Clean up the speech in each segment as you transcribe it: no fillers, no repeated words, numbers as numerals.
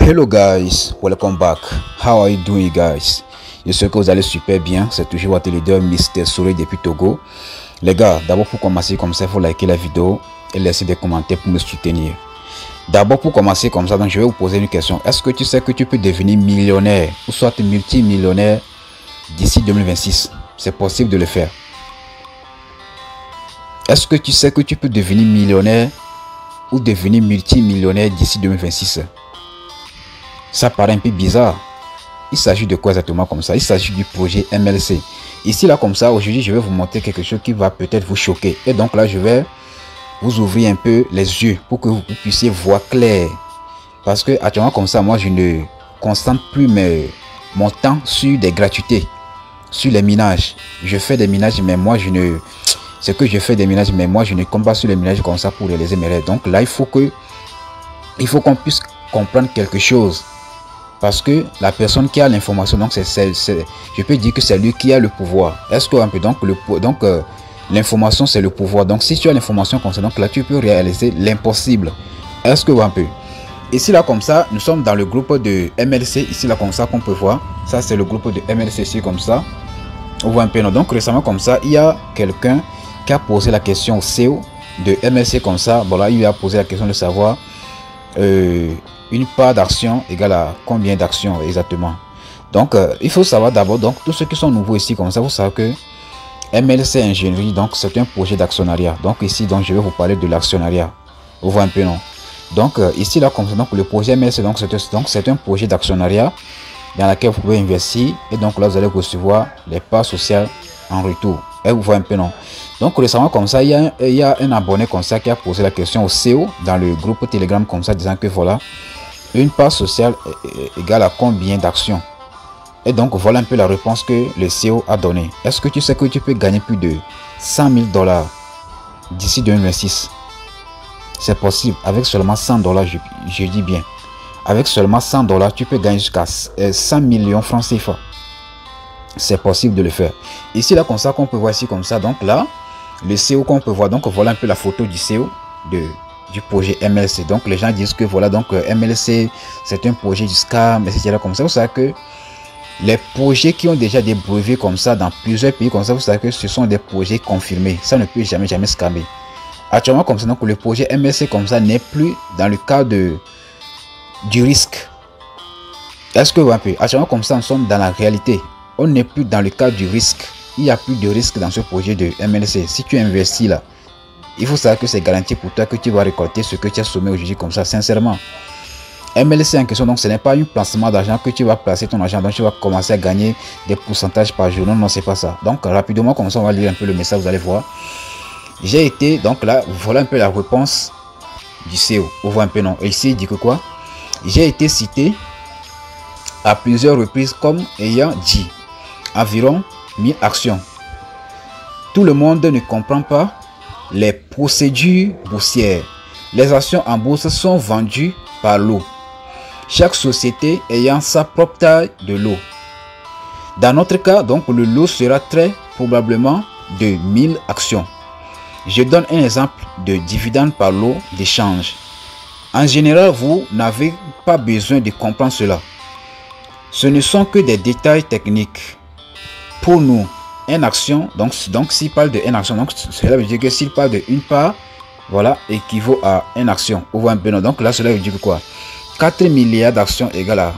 Hello guys, welcome back. How are you doing guys? Je sais que vous allez super bien. C'est toujours votre leader Mr. Soleil depuis Togo. Les gars, d'abord pour commencer comme ça, il faut liker la vidéo et laisser des commentaires pour me soutenir. D'abord pour commencer comme ça, donc je vais vous poser une question. Est-ce que tu sais que tu peux devenir millionnaire ou soit multimillionnaire d'ici 2026? C'est possible de le faire. Est-ce que tu sais que tu peux devenir millionnaire ou devenir multimillionnaire d'ici 2026? Ça paraît un peu bizarre. Il s'agit de quoi exactement comme ça? Il s'agit du projet MLC. Ici là comme ça, aujourd'hui je vais vous montrer quelque chose qui va peut-être vous choquer. Et donc là je vais vous ouvrir un peu les yeux pour que vous puissiez voir clair. Parce que actuellement comme ça, moi je ne concentre plus mon temps sur des gratuités, sur les minages. Je fais des minages mais moi je ne... C'est que je fais des minages mais moi je ne compte pas sur les minages comme ça pour les émerger. Donc là il faut qu'on puisse comprendre quelque chose. Parce que la personne qui a l'information, donc je peux dire que c'est lui qui a le pouvoir. Est-ce que un peu donc l'information c'est le pouvoir. Donc si tu as l'information comme ça, donc là tu peux réaliser l'impossible. Est-ce que un peu ici là comme ça, nous sommes dans le groupe de MLC ici là comme ça qu'on peut voir. Ça c'est le groupe de MLC ici comme ça. On voit un peu non. Donc récemment comme ça, il y a quelqu'un qui a posé la question au CEO de MLC comme ça. Voilà, il lui a posé la question de savoir une part d'action égale à combien d'actions exactement. Donc il faut savoir d'abord, donc tous ceux qui sont nouveaux ici comme ça, vous savez que MLC Ingénierie, donc c'est un projet d'actionnariat. Donc ici donc je vais vous parler de l'actionnariat. Vous voyez un peu non. Donc ici là comme ça, donc le projet MLC, donc c'est un projet d'actionnariat dans lequel vous pouvez investir et donc là vous allez recevoir les parts sociales en retour. Et vous voyez un peu non. Donc récemment comme ça, il y a un abonné comme ça qui a posé la question au CEO dans le groupe Telegram comme ça, disant que voilà, une part sociale égale à combien d'actions? Et donc voilà un peu la réponse que le CEO a donnée. Est-ce que tu sais que tu peux gagner plus de 100 000 $ d'ici 2026? C'est possible. Avec seulement 100 $, je dis bien. Avec seulement 100 $, tu peux gagner jusqu'à 100 millions francs CFA. C'est possible de le faire. Ici là comme ça qu'on peut voir ici comme ça. Donc là, le CEO qu'on peut voir. Donc voilà un peu la photo du CEO du projet MLC. Donc les gens disent que voilà, donc MLC c'est un projet du scam, etc. Comme ça, vous savez que les projets qui ont déjà des brevets comme ça dans plusieurs pays comme ça, vous savez que ce sont des projets confirmés. Ça ne peut jamais scammer. Actuellement comme ça, donc le projet MLC comme ça n'est plus dans le cadre du risque. Est-ce que un peu actuellement comme ça, nous sommes dans la réalité. On n'est plus dans le cadre du risque. Il n'y a plus de risque dans ce projet de MLC. Si tu investis là, il faut savoir que c'est garanti pour toi que tu vas récolter ce que tu as sommé aujourd'hui comme ça, sincèrement. MLC en question, donc ce n'est pas un placement d'argent que tu vas placer ton argent, donc tu vas commencer à gagner des pourcentages par jour. Non, c'est pas ça. Donc rapidement, comme ça, on va lire un peu le message, vous allez voir. J'ai été, donc là, voilà un peu la réponse du CEO. On voit un peu non. Et ici, il dit que quoi? J'ai été cité à plusieurs reprises comme ayant dit environ 1000 actions. Tout le monde ne comprend pas les procédures boursières. Les actions en bourse sont vendues par lot. Chaque société ayant sa propre taille de lot. Dans notre cas, donc le lot sera très probablement de 1000 actions. Je donne un exemple de dividende par lot d'échange. En général, vous n'avez pas besoin de comprendre cela. Ce ne sont que des détails techniques. Pour nous, une action, donc s'il parle de une action, donc cela veut dire que s'il parle de une part, voilà, équivaut à une action. On voit un peu, donc là cela veut dire que quoi? 4 milliards d'actions égale à,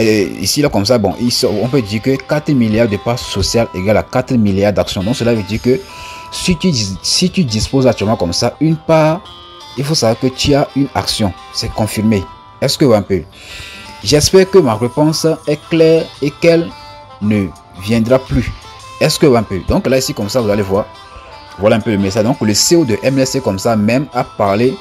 ici là comme ça, bon, on peut dire que 4 milliards de parts sociales égale à 4 milliards d'actions. Donc cela veut dire que si tu disposes actuellement comme ça une part, il faut savoir que tu as une action. C'est confirmé. Est-ce que un peu? J'espère que ma réponse est claire et qu'elle ne viendra plus. Est-ce que un peu? Donc là ici comme ça vous allez voir. Voilà un peu le message. Donc le CEO de MLC comme ça même a parlé.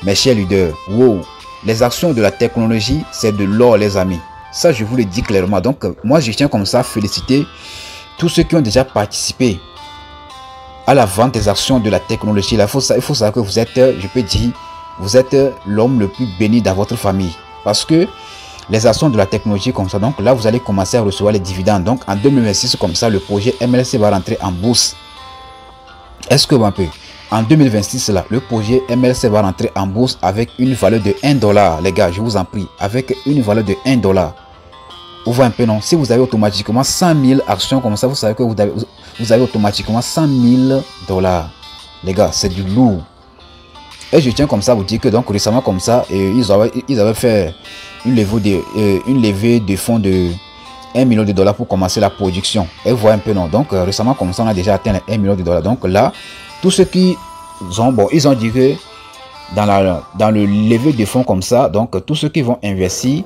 Mes chers leaders, wow, les actions de la technologie c'est de l'or les amis. Ça je vous le dis clairement. Donc moi je tiens comme ça à féliciter tous ceux qui ont déjà participé à la vente des actions de la technologie. Là, il faut savoir que vous êtes, je peux dire, vous êtes l'homme le plus béni dans votre famille. Parce que les actions de la technologie comme ça, donc là vous allez commencer à recevoir les dividendes. Donc en 2026 comme ça, le projet MLC va rentrer en bourse. Est-ce que un peu en 2026 là, le projet MLC va rentrer en bourse avec une valeur de 1 dollar, les gars, je vous en prie, avec une valeur de 1 dollar. Vous voyez un peu, non? Si vous avez automatiquement 100 000 actions comme ça, vous savez que vous avez automatiquement 100 000 dollars. Les gars, c'est du lourd. Et je tiens comme ça à vous dire que donc récemment comme ça, ils avaient fait une levée de fonds de 1 million de dollars pour commencer la production. Et vous voyez un peu, non? Donc récemment comme ça, on a déjà atteint les 1 million de dollars. Donc là, tous ceux qui ont, bon, ils ont dit que dans le levée de fonds comme ça, donc tous ceux qui vont investir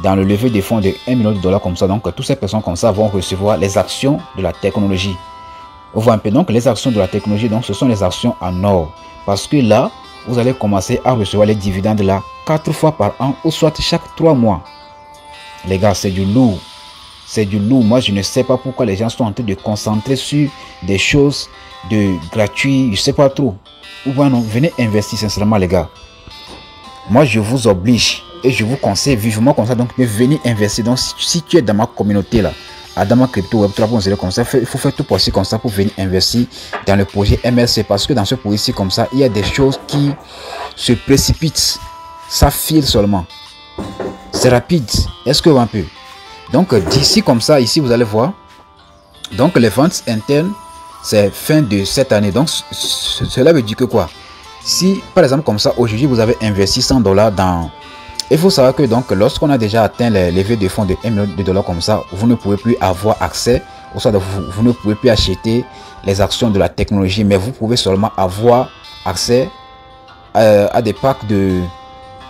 dans le levée de fonds de 1 million de dollars comme ça, donc toutes ces personnes comme ça vont recevoir les actions de la technologie. Vous voyez un peu, donc les actions de la technologie, donc ce sont les actions en or. Parce que là, vous allez commencer à recevoir les dividendes là 4 fois par an ou soit chaque 3 mois. Les gars, c'est du lourd. C'est du lourd. Moi, je ne sais pas pourquoi les gens sont en train de concentrer sur des choses de gratuit. Je sais pas trop. Ou bien non, venez investir sincèrement, les gars. Moi, je vous oblige et je vous conseille vivement comme ça. Donc, venez investir. Donc, si tu es dans ma communauté là, Adama Crypto Web 3.0 comme ça, il faut faire tout possible comme ça pour venir investir dans le projet MLC. Parce que dans ce projet-ci comme ça, il y a des choses qui se précipitent. Ça file seulement. C'est rapide. Est-ce que un peu? Donc, d'ici comme ça, ici, vous allez voir. Donc, les ventes internes, c'est fin de cette année. Donc, cela veut dire que quoi? Si, par exemple, comme ça, aujourd'hui, vous avez investi 100 dollars dans... Il faut savoir que donc, lorsqu'on a déjà atteint les levées de fonds de 1 million de dollars comme ça, vous ne pouvez plus avoir accès, ou soit vous ne pouvez plus acheter les actions de la technologie, mais vous pouvez seulement avoir accès à des packs de,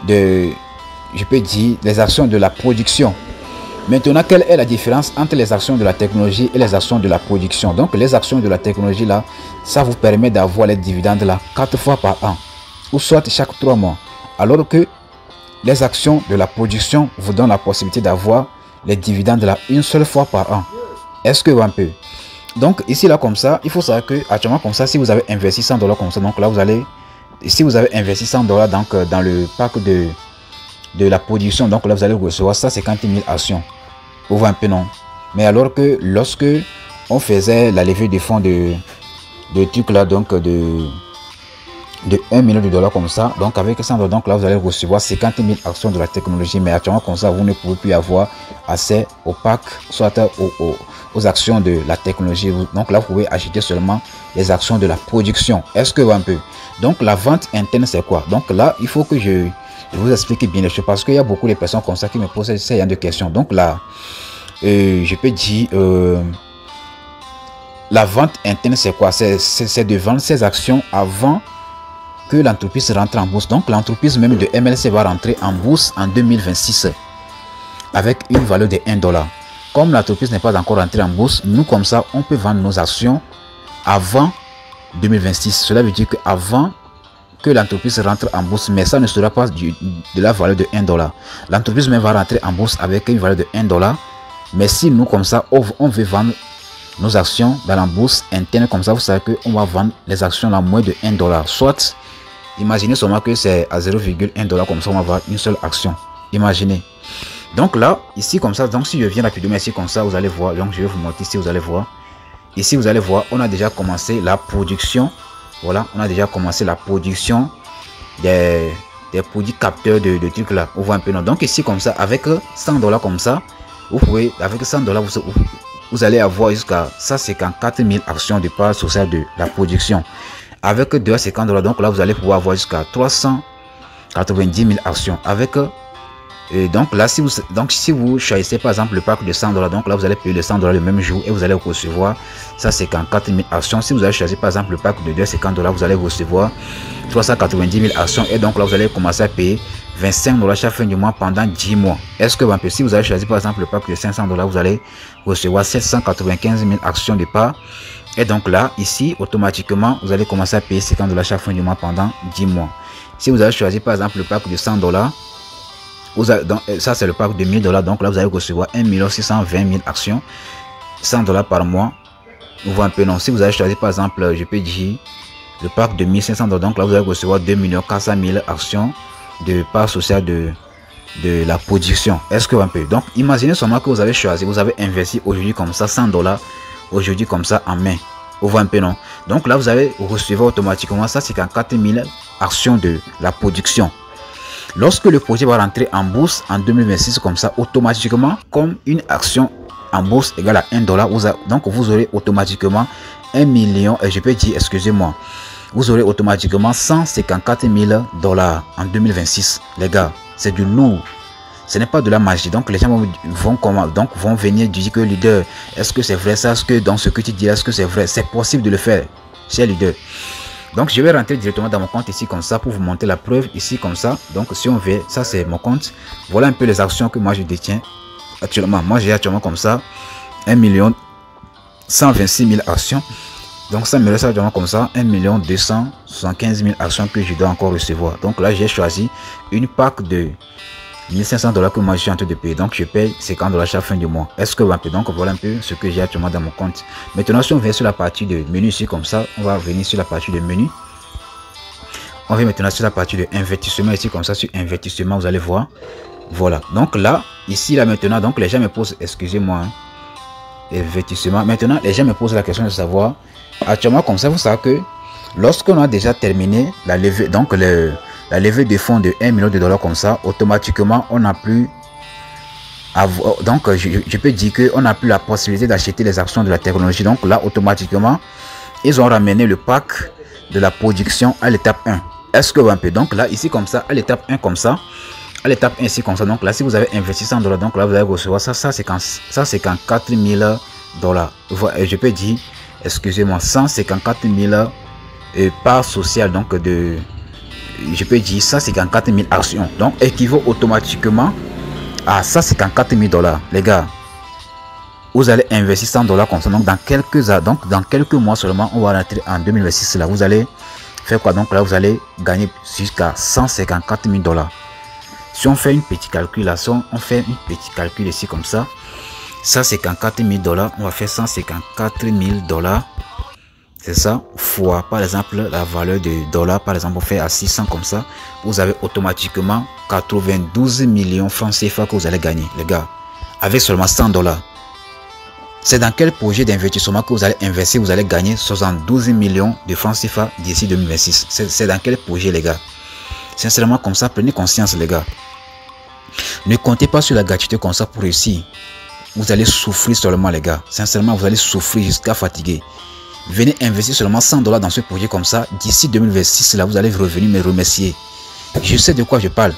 je peux dire, les actions de la production. Maintenant, quelle est la différence entre les actions de la technologie et les actions de la production? Donc, les actions de la technologie, là, ça vous permet d'avoir les dividendes, là, 4 fois par an, ou soit chaque 3 mois. Alors que les actions de la production vous donnent la possibilité d'avoir les dividendes, là, une seule fois par an. Est-ce que un peu? Donc, ici, là, comme ça, il faut savoir que, actuellement, comme ça, si vous avez investi 100 dollars comme ça, donc là, vous allez, si vous avez investi 100 dollars donc, dans le pack de la production, donc là, vous allez recevoir 150 000 actions. Vous voyez un peu, non? Mais alors que lorsque on faisait la levée de fonds de trucs là, donc de 1 million de dollars comme ça, donc avec 100 dollars, donc là vous allez recevoir 50 000 actions de la technologie. Mais actuellement comme ça, vous ne pouvez plus avoir accès au pack, soit aux actions de la technologie. Donc là vous pouvez acheter seulement les actions de la production. Est-ce que un peu? Donc la vente interne, c'est quoi? Donc là, il faut que je vous explique bien les choses, parce qu'il y a beaucoup de personnes comme ça qui me posent ces genre de questions. Donc là, je peux dire, la vente interne, c'est quoi? C'est de vendre ses actions avant que l'entreprise rentre en bourse. Donc l'entreprise même de MLC va rentrer en bourse en 2026 avec une valeur de 1 dollar. Comme l'entreprise n'est pas encore rentrée en bourse, nous comme ça, on peut vendre nos actions avant 2026. Cela veut dire qu'avant que l'entreprise rentre en bourse, mais ça ne sera pas de la valeur de 1 dollar. L'entreprise même va rentrer en bourse avec une valeur de 1 dollar. Mais si nous, comme ça, on veut vendre nos actions dans la bourse interne, comme ça, vous savez qu'on va vendre les actions à moins de 1 dollar. Soit, imaginez seulement que c'est à 0,1 dollar, comme ça, on va avoir une seule action. Imaginez. Donc là, ici, comme ça, donc si je viens rapidement ici, comme ça, vous allez voir. Donc je vais vous montrer ici, vous allez voir. Ici, vous allez voir, on a déjà commencé la production. Voilà, on a déjà commencé la production des produits capteurs de trucs là. On voit un peu, non? Donc ici, comme ça, avec 100 dollars comme ça, vous pouvez, avec 100 dollars, vous allez avoir jusqu'à 154 000 actions de part sociale de la production. Avec 250 dollars, donc là, vous allez pouvoir avoir jusqu'à 390 000 actions. Avec donc là, si vous choisissez par exemple le pack de 100 dollars, donc là, vous allez payer les 100 dollars le même jour et vous allez recevoir 154 000 actions. Si vous avez choisi par exemple le pack de 250 dollars, vous allez recevoir 390 000 actions et donc là, vous allez commencer à payer 25 dollars chaque fin du mois pendant 10 mois. Est-ce que si vous avez choisi par exemple le pack de 500 dollars, vous allez recevoir 795 000 actions de part. Et donc là, ici, automatiquement, vous allez commencer à payer 50 dollars chaque fin du mois pendant 10 mois. Si vous avez choisi par exemple le pack de 100 dollars, ça c'est le pack de 1000 dollars, donc là vous allez recevoir 1 620 000 actions, 100 dollars par mois. Vous voyez un peu, non? Si vous avez choisi par exemple, je peux dire le pack de 1500 dollars, donc là vous allez recevoir 2 400 000 actions de part sociale de la production. Est-ce que un peu? Donc imaginez seulement que vous avez choisi, vous avez investi aujourd'hui comme ça 100 dollars, aujourd'hui comme ça en main. Vous voyez un peu, non? Donc là, vous allez recevoir automatiquement 154 000 actions de la production. Lorsque le projet va rentrer en bourse en 2026 comme ça, automatiquement, comme une action en bourse égale à 1 dollar, donc vous aurez automatiquement 1 million, et je peux dire, excusez-moi, vous aurez automatiquement 154 000 dollars en 2026. Les gars, c'est du lourd. Ce n'est pas de la magie. Donc les gens vont venir dire que leader, est-ce que c'est vrai ça? Est-ce que dans ce que tu dis, est-ce que c'est vrai? C'est possible de le faire, cher leader. Donc je vais rentrer directement dans mon compte ici comme ça pour vous montrer la preuve ici comme ça. Donc si on veut, ça c'est mon compte. Voilà un peu les actions que moi je détiens actuellement. Moi j'ai actuellement comme ça 1 126 000 actions. Donc ça me reste actuellement comme ça 1 275 000 actions que je dois encore recevoir. Donc là j'ai choisi une pack de 1500 dollars que moi je suis en train de payer. Donc je paye 50 dollars chaque fin du mois. Est-ce que donc voilà un peu ce que j'ai actuellement dans mon compte. Maintenant si on vient sur la partie de menu ici comme ça, on va venir sur la partie de menu. On vient maintenant sur la partie de investissement ici comme ça, sur investissement vous allez voir. Voilà. Donc là, ici là maintenant, donc les gens me posent, excusez-moi, investissement. Maintenant les gens me posent la question de savoir, actuellement comme ça, vous savez que lorsqu'on a déjà terminé la levée, donc la levée de fonds de 1 million de dollars comme ça, automatiquement on n'a plus donc je peux dire qu'on n'a plus la possibilité d'acheter les actions de la technologie. Donc là automatiquement ils ont ramené le pack de la production à l'étape 1. Est-ce que un peu, donc là ici comme ça à l'étape 1 comme ça, à l'étape 1 ici comme ça, donc là si vous avez investi 100 dollars, donc là vous allez recevoir ça c'est 154 000 dollars. Je peux dire, excusez-moi, 154 000 parts sociales, donc de, je peux dire 154 000 actions, donc équivaut automatiquement à 154 000 dollars. Les gars, vous allez investir 100 dollars comme ça, donc dans quelques mois seulement, on va rentrer en 2026 là, vous allez faire quoi? Donc là vous allez gagner jusqu'à 154 000 dollars. Si on fait une petite calculation, on fait une petite calcul ici comme ça, 154 000 dollars, on va faire 154 000 dollars. C'est ça, fois par exemple la valeur de dollars, par exemple on fait à 600 comme ça, vous avez automatiquement 92 millions francs CFA que vous allez gagner, les gars, avec seulement 100 dollars. C'est dans quel projet d'investissement que vous allez investir, vous allez gagner 72 millions de francs CFA d'ici 2026. C'est dans quel projet, les gars? Sincèrement, comme ça, prenez conscience, les gars. Ne comptez pas sur la gratuité comme ça pour réussir. Vous allez souffrir seulement, les gars. Sincèrement, vous allez souffrir jusqu'à fatiguer. Venez investir seulement 100 dollars dans ce projet comme ça. D'ici 2026, là, vous allez revenir me remercier. Je sais de quoi je parle.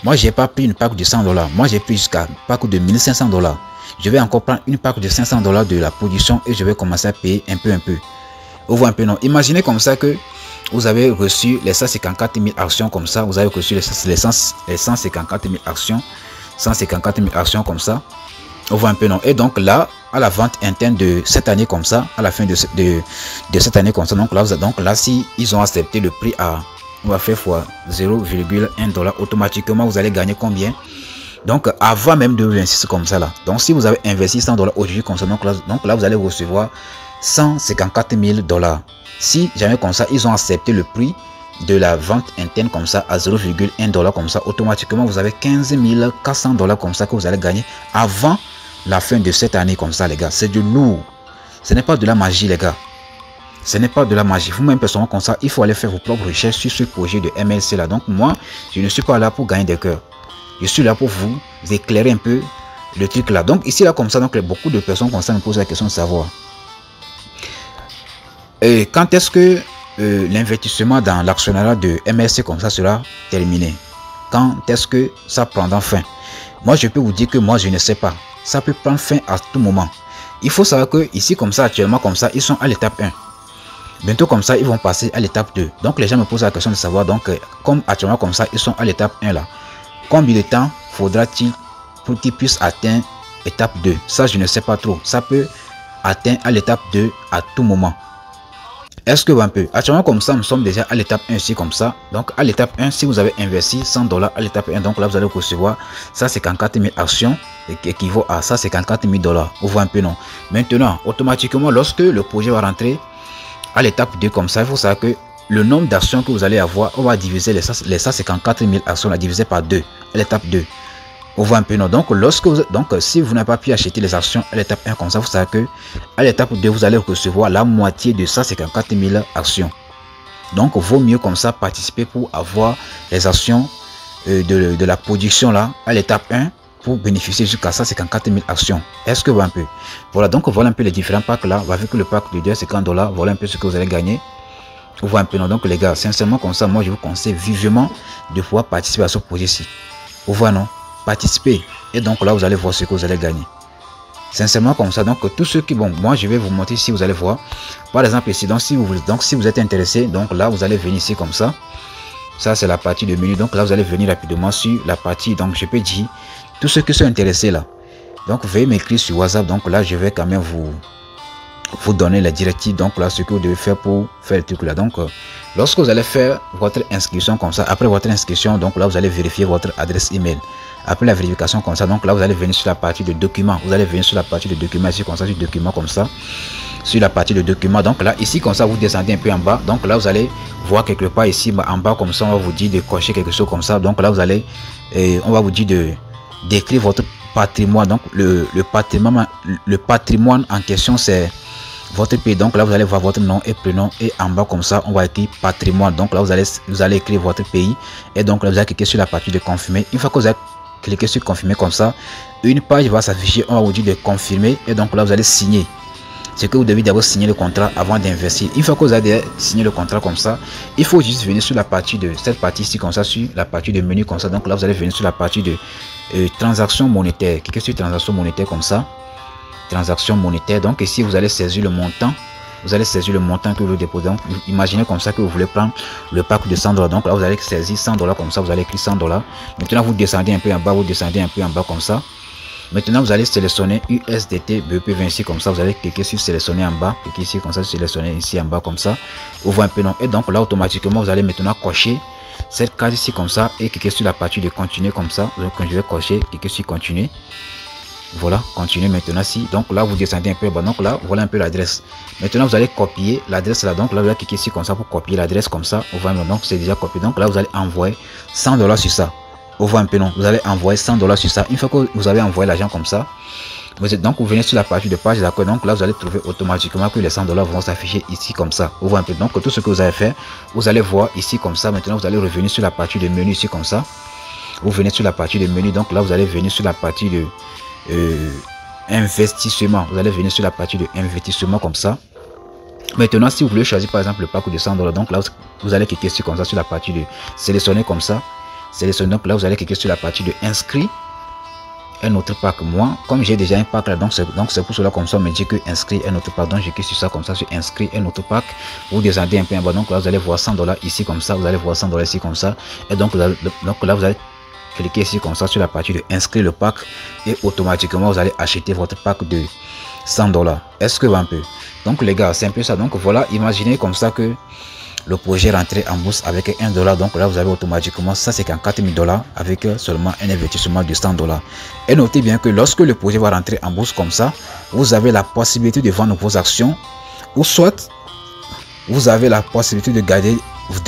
Moi, j'ai pas pris une pack de 100 dollars. Moi, j'ai pris jusqu'à une pack de 1500 dollars. Je vais encore prendre une pack de 500 dollars de la production et je vais commencer à payer un peu. Vous voyez un peu, non? Imaginez comme ça que vous avez reçu les 154 000 actions comme ça. Vous avez reçu les 154 000 actions. 154 000 actions comme ça. Vous voyez un peu, non? Et donc là, à la vente interne de cette année comme ça, à la fin de cette année comme ça, donc là, si ils ont accepté le prix à, on va faire fois 0,1 dollar, automatiquement vous allez gagner combien? Donc avant même de 26 comme ça là. Donc si vous avez investi 100 dollars aujourd'hui comme ça, donc là vous allez recevoir 154 000 dollars. Si jamais comme ça ils ont accepté le prix de la vente interne comme ça à 0,1 dollar comme ça, automatiquement vous avez 15 400 dollars comme ça que vous allez gagner avant la fin de cette année comme ça, les gars. C'est du lourd. Ce n'est pas de la magie, les gars. Ce n'est pas de la magie. Vous-même personnellement comme ça, il faut aller faire vos propres recherches sur ce projet de MLC là. Donc moi, je ne suis pas là pour gagner des cœurs. Je suis là pour vous éclairer un peu le truc là. Donc ici là comme ça, donc beaucoup de personnes comme ça me posent la question de savoir quand est-ce que l'investissement dans l'actionnariat de MLC comme ça sera terminé. Quand est-ce que ça prendra fin? Moi je peux vous dire que moi je ne sais pas. Ça peut prendre fin à tout moment. Il faut savoir que ici comme ça actuellement comme ça ils sont à l'étape 1. Bientôt comme ça ils vont passer à l'étape 2. Donc les gens me posent la question de savoir donc comme actuellement comme ça ils sont à l'étape 1 là. Combien de temps faudra-t-il pour qu'ils puissent atteindre l'étape 2? Ça, je ne sais pas trop. Ça peut atteindre à l'étape 2 à tout moment. Est-ce que un peu? Actuellement, comme ça, nous sommes déjà à l'étape 1 ici, comme ça. Donc, à l'étape 1, si vous avez investi 100 dollars à l'étape 1, donc là, vous allez recevoir 154 000 actions qui équivaut à 154 000 dollars. Vous voyez un peu, non? Maintenant, automatiquement, lorsque le projet va rentrer à l'étape 2, comme ça, il faut savoir que le nombre d'actions que vous allez avoir, on va diviser les 154 000 actions, la diviser par 2 à l'étape 2. On voit un peu, non? Donc, si vous n'avez pas pu acheter les actions à l'étape 1 comme ça, vous savez que à l'étape 2, vous allez recevoir la moitié de ça, c'est 54 000 actions. Donc, vaut mieux comme ça participer pour avoir les actions de la production là à l'étape 1 pour bénéficier jusqu'à ça, c'est 54 000 actions. Est-ce que vous voyez un peu? Voilà, donc voilà un peu les différents packs là. Avec le pack de 250 $, voilà un peu ce que vous allez gagner. Vous voyez un peu, non? Donc, les gars, sincèrement, comme ça, moi, je vous conseille vivement de pouvoir participer à ce projet-ci. Vous voyez, non? Participer. Et donc là, vous allez voir ce que vous allez gagner. Sincèrement, comme ça. Donc, tous ceux qui... Bon, moi, je vais vous montrer si vous allez voir. Par exemple, ici, donc, si vous êtes intéressé, donc là, vous allez venir ici comme ça. Ça, c'est la partie de menu. Donc là, vous allez venir rapidement sur la partie. Donc, je peux dire, tous ceux qui sont intéressés là. Donc, veuillez m'écrire sur WhatsApp. Donc là, je vais quand même vous donner les directives. Donc là, ce que vous devez faire pour faire le truc là. Donc, lorsque vous allez faire votre inscription comme ça, après votre inscription, donc là, vous allez vérifier votre adresse email. Après la vérification comme ça, donc là, vous allez venir sur la partie de documents. Vous allez venir sur la partie de documents ici comme ça, sur documents comme ça. Sur la partie de documents, donc là, ici comme ça, vous descendez un peu en bas. Donc là, vous allez voir quelque part ici en bas comme ça, on va vous dire de cocher quelque chose comme ça. Donc là, vous allez, on va vous dire d'écrire votre patrimoine. Donc le patrimoine en question, c'est votre pays. Donc là, vous allez voir votre nom et prénom, et en bas comme ça, on va écrire patrimoine. Donc là, vous allez écrire votre pays, et donc là, vous allez cliquer sur la partie de confirmer. Une fois que vous avez cliqué sur confirmer comme ça, une page va s'afficher, on va vous dire de confirmer, et donc là, vous allez signer. C'est que vous devez d'abord signer le contrat avant d'investir. Une fois que vous avez signé le contrat comme ça, il faut juste venir sur la partie de cette partie ici comme ça, sur la partie de menu comme ça. Donc là, vous allez venir sur la partie de transaction monétaire. Cliquez sur transaction monétaire comme ça. Transaction monétaire. Donc ici, vous allez saisir le montant. Vous allez saisir le montant que vous déposez. Donc, imaginez comme ça que vous voulez prendre le pack de 100 $. Donc là, vous allez saisir 100 $ comme ça. Vous allez écrire 100 $. Maintenant, vous descendez un peu en bas. Vous descendez un peu en bas comme ça. Maintenant, vous allez sélectionner USDT BEP20 ici comme ça. Vous allez cliquer sur sélectionner en bas. Cliquez ici comme ça, sélectionner ici en bas comme ça. Vous voyez un peu, non? Et donc là, automatiquement, vous allez maintenant cocher cette case ici comme ça et cliquer sur la partie de continuer comme ça. Donc, je vais cocher, cliquer sur continuer. Voilà, continuez maintenant ici. Donc là, vous descendez un peu bas. Donc là, voilà un peu l'adresse. Maintenant, vous allez copier l'adresse là. Donc là, vous allez cliquer ici comme ça pour copier l'adresse comme ça. Vous voyez, donc c'est déjà copié. Donc là, vous allez envoyer 100 $ sur ça. Vous voyez un peu, non? Vous allez envoyer 100 $ sur ça. Une fois que vous avez envoyé l'argent comme ça, donc vous venez sur la partie de page d'accord. Donc là, vous allez trouver automatiquement que les 100 $ vont s'afficher ici comme ça. Vous voyez un peu. Donc tout ce que vous avez fait, vous allez voir ici comme ça. Maintenant, vous allez revenir sur la partie de menu ici comme ça. Vous venez sur la partie de menu. Donc là, vous allez venir sur la partie de investissement. Vous allez venir sur la partie de investissement comme ça. Maintenant, si vous voulez choisir par exemple le pack de 100 $, donc là, vous allez cliquer sur comme ça sur la partie de sélectionner comme ça. Sélectionner, donc là vous allez cliquer sur la partie de inscrit un autre pack. Moi, comme j'ai déjà un pack là, donc c'est pour cela comme ça on me dit que inscrit un autre pack. Donc je clique sur ça comme ça, sur inscrit un autre pack. Vous descendez un peu en bas, donc là vous allez voir 100 $ ici comme ça. Vous allez voir 100 $ ici comme ça, et donc là vous allez cliquer ici comme ça sur la partie de inscrire le pack, et automatiquement vous allez acheter votre pack de 100 $. Est-ce que va un peu? Donc les gars, c'est un peu ça. Donc voilà, imaginez comme ça que le projet rentré en bourse avec 1 $. Donc là, vous avez automatiquement ça, c'est 54 000 $ avec seulement un investissement de 100 $. Et notez bien que lorsque le projet va rentrer en bourse comme ça, vous avez la possibilité de vendre vos actions, ou soit vous avez la possibilité de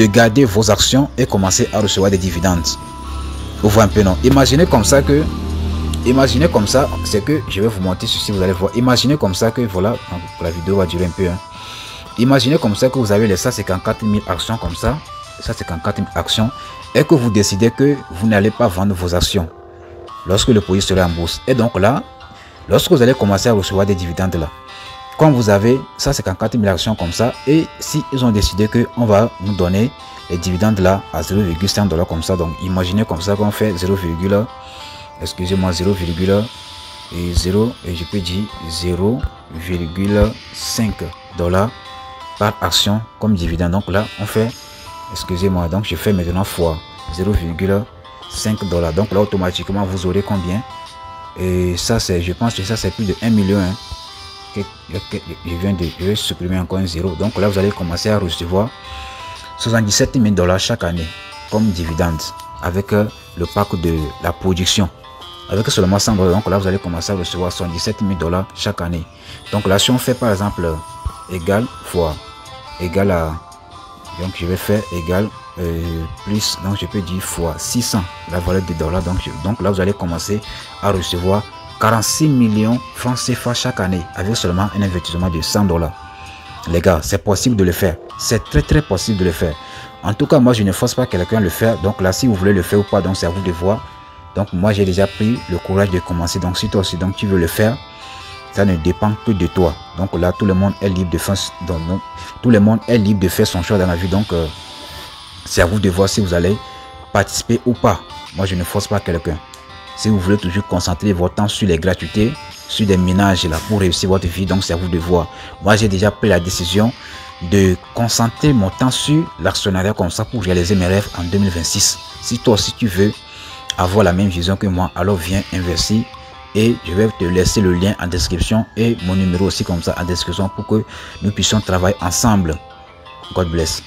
garder vos actions et commencer à recevoir des dividendes. Vous voyez un peu, non? Imaginez comme ça, c'est que je vais vous montrer ceci, vous allez voir. Imaginez comme ça que voilà, donc la vidéo va durer un peu. Imaginez comme ça que vous avez les 154 000 actions comme ça, 154 000 actions, et que vous décidez que vous n'allez pas vendre vos actions lorsque le projet sera en bourse. Et donc là, lorsque vous allez commencer à recevoir des dividendes là, quand vous avez 154 000 actions comme ça, et si ils ont décidé que on va nous donner les dividendes là à 0,5 $ comme ça, donc imaginez comme ça qu'on fait 0, excusez-moi 0,0 et je peux dire 0,5 $ par action comme dividende. Donc là on fait, excusez-moi, donc je fais maintenant fois 0,5 $. Donc là automatiquement vous aurez combien? Et ça c'est, je pense que ça c'est plus de 1 million hein. Je vais supprimer encore un 0. Donc là vous allez commencer à recevoir 77 000 $ chaque année comme dividende avec le pack de la production. Avec seulement 100 $, donc là vous allez commencer à recevoir 77 000 $ chaque année. Donc là si on fait par exemple égal fois égal à, donc je vais faire égal plus, donc je peux dire fois 600 la valeur de dollars. Donc là, vous allez commencer à recevoir 46 millions francs CFA chaque année avec seulement un investissement de 100 $. Les gars, c'est possible de le faire. C'est très possible de le faire. En tout cas, moi, je ne force pas quelqu'un à le faire. Donc là, si vous voulez le faire ou pas, donc c'est à vous de voir. Donc moi, j'ai déjà pris le courage de commencer. Donc si toi aussi, donc tu veux le faire, ça ne dépend que de toi. Donc là, tout le monde est libre de faire, tout le monde est libre de faire son choix dans la vie. Donc c'est à vous de voir si vous allez participer ou pas. Moi, je ne force pas quelqu'un. Si vous voulez toujours concentrer votre temps sur les gratuités, sur des ménages là pour réussir votre vie, donc c'est à vous de voir. Moi, j'ai déjà pris la décision de concentrer mon temps sur l'actionnariat comme ça pour réaliser mes rêves en 2026. Si toi aussi tu veux avoir la même vision que moi, alors viens investir et je vais te laisser le lien en description et mon numéro aussi comme ça en description pour que nous puissions travailler ensemble. God bless.